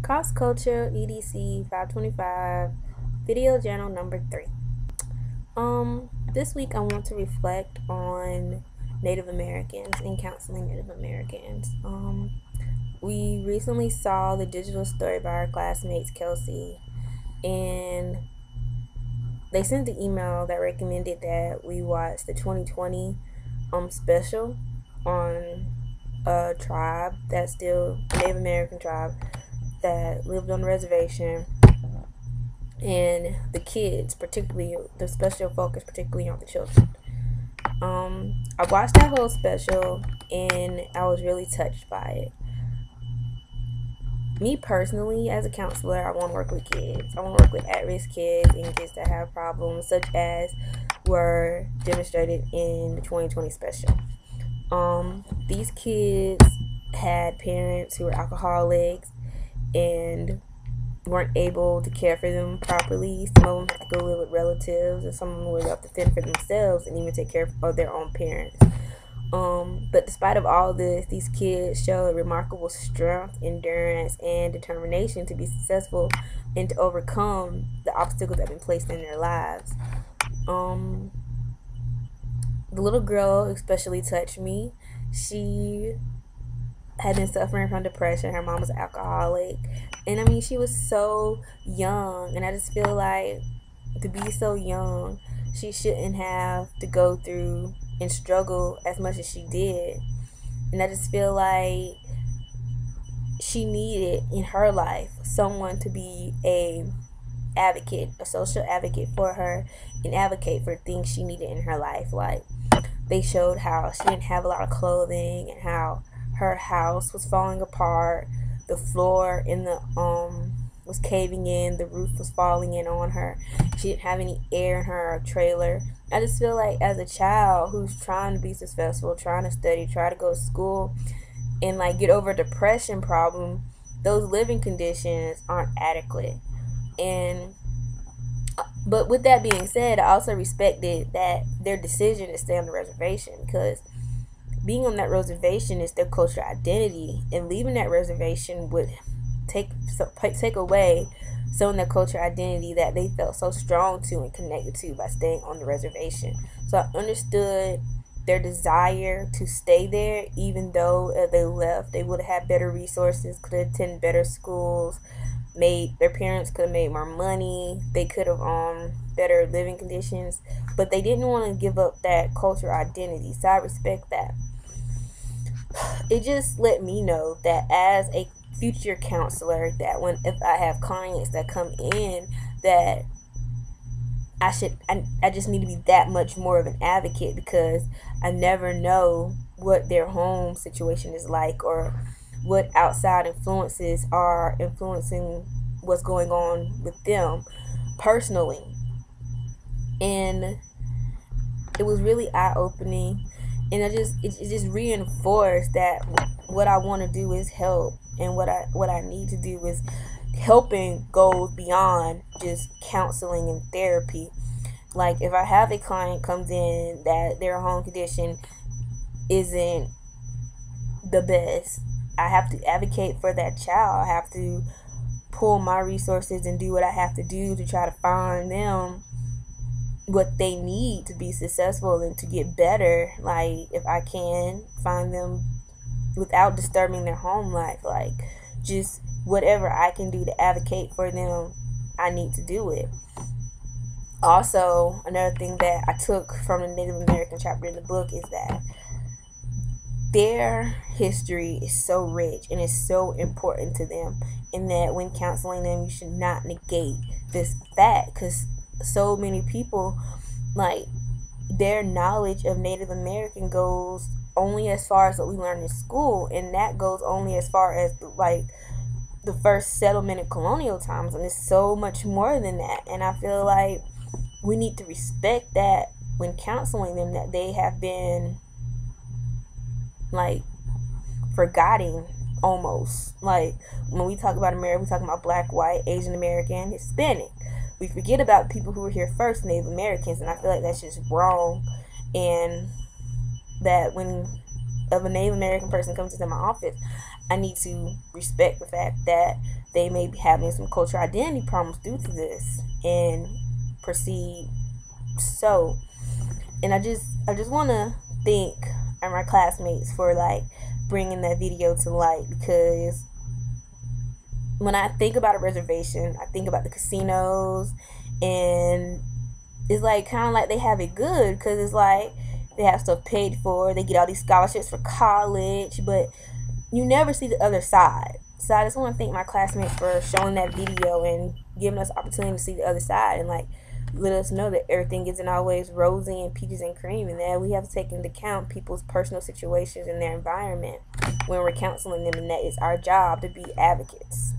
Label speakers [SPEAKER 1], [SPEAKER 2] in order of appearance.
[SPEAKER 1] Cross Culture EDC 525 video journal number 3. This week I want to reflect on Native Americans and counseling Native Americans. We recently saw the digital story by our classmates Kelsey, and they sent the email that recommended that we watch the 2020 special on a tribe that's still a Native American tribe that lived on the reservation, and the kids, particularly the special focus particularly on the children. I watched that whole special and I was really touched by it. Me personally, as a counselor, I want to work with kids. I want to work with at-risk kids and kids that have problems such as were demonstrated in the 2020 special. These kids had parents who were alcoholics and weren't able to care for them properly. Some of them had to go live with relatives, and some of them would have to fend for themselves and even take care of their own parents. But despite of all this, these kids showed remarkable strength, endurance, and determination to be successful and to overcome the obstacles that have been placed in their lives. The little girl especially touched me. She had been suffering from depression. Her mom was an alcoholic. And I mean, she was so young. And I just feel like to be so young, she shouldn't have to go through and struggle as much as she did. And I just feel like she needed in her life someone to be a advocate, a social advocate for her, and advocate for things she needed in her life. Like, they showed how she didn't have a lot of clothing and how her house was falling apart. The floor in the was caving in. The roof was falling in on her. She didn't have any air in her trailer. I just feel like as a child who's trying to be successful, trying to study, try to go to school, and like get over a depression problem, those living conditions aren't adequate. And but with that being said, I also respected that their decision to stay on the reservation, because being on that reservation is their cultural identity, and leaving that reservation would take away some of their cultural identity that they felt so strong to and connected to by staying on the reservation. So I understood their desire to stay there, even though if they left, they would have had better resources, could have attended better schools, made their parents could have made more money, they could have better living conditions, but they didn't want to give up that cultural identity. So I respect that. It just let me know that as a future counselor, that if I have clients that come in, that I just need to be that much more of an advocate, because I never know what their home situation is like, or what outside influences are influencing what's going on with them personally. And it was really eye-opening, and it just reinforced that what I want to do is help, and what I need to do is helping goes beyond just counseling and therapy. Like, if I have a client comes in that their home condition isn't the best, I have to advocate for that child. I have to pull my resources and do what I have to do to try to find them what they need to be successful and to get better. Like, if I can find them without disturbing their home life, like, just whatever I can do to advocate for them, I need to do it. Also, another thing that I took from the Native American chapter in the book is that their history is so rich and is so important to them, and that when counseling them, you should not negate this fact, because so many people, like, their knowledge of Native American goes only as far as what we learn in school, and that goes only as far as like the first settlement in colonial times, and it's so much more than that. And I feel like we need to respect that when counseling them, that they have been like forgotten almost. Like, when we talk about America, we talk about black, white, Asian American, Hispanic. We forget about people who were here first, Native Americans, and I feel like that's just wrong. And that when a Native American person comes into my office, I need to respect the fact that they may be having some cultural identity problems due to this and proceed so. And I just want to thank my classmates for like bringing that video to light, because when I think about a reservation, I think about the casinos, and it's like kind of like they have it good because it's like they have stuff paid for, they get all these scholarships for college, but you never see the other side. So I just want to thank my classmates for showing that video and giving us opportunity to see the other side, and like let us know that everything isn't always rosy and peaches and cream, and that we have to take into account people's personal situations and their environment when we're counseling them, and that it's our job to be advocates.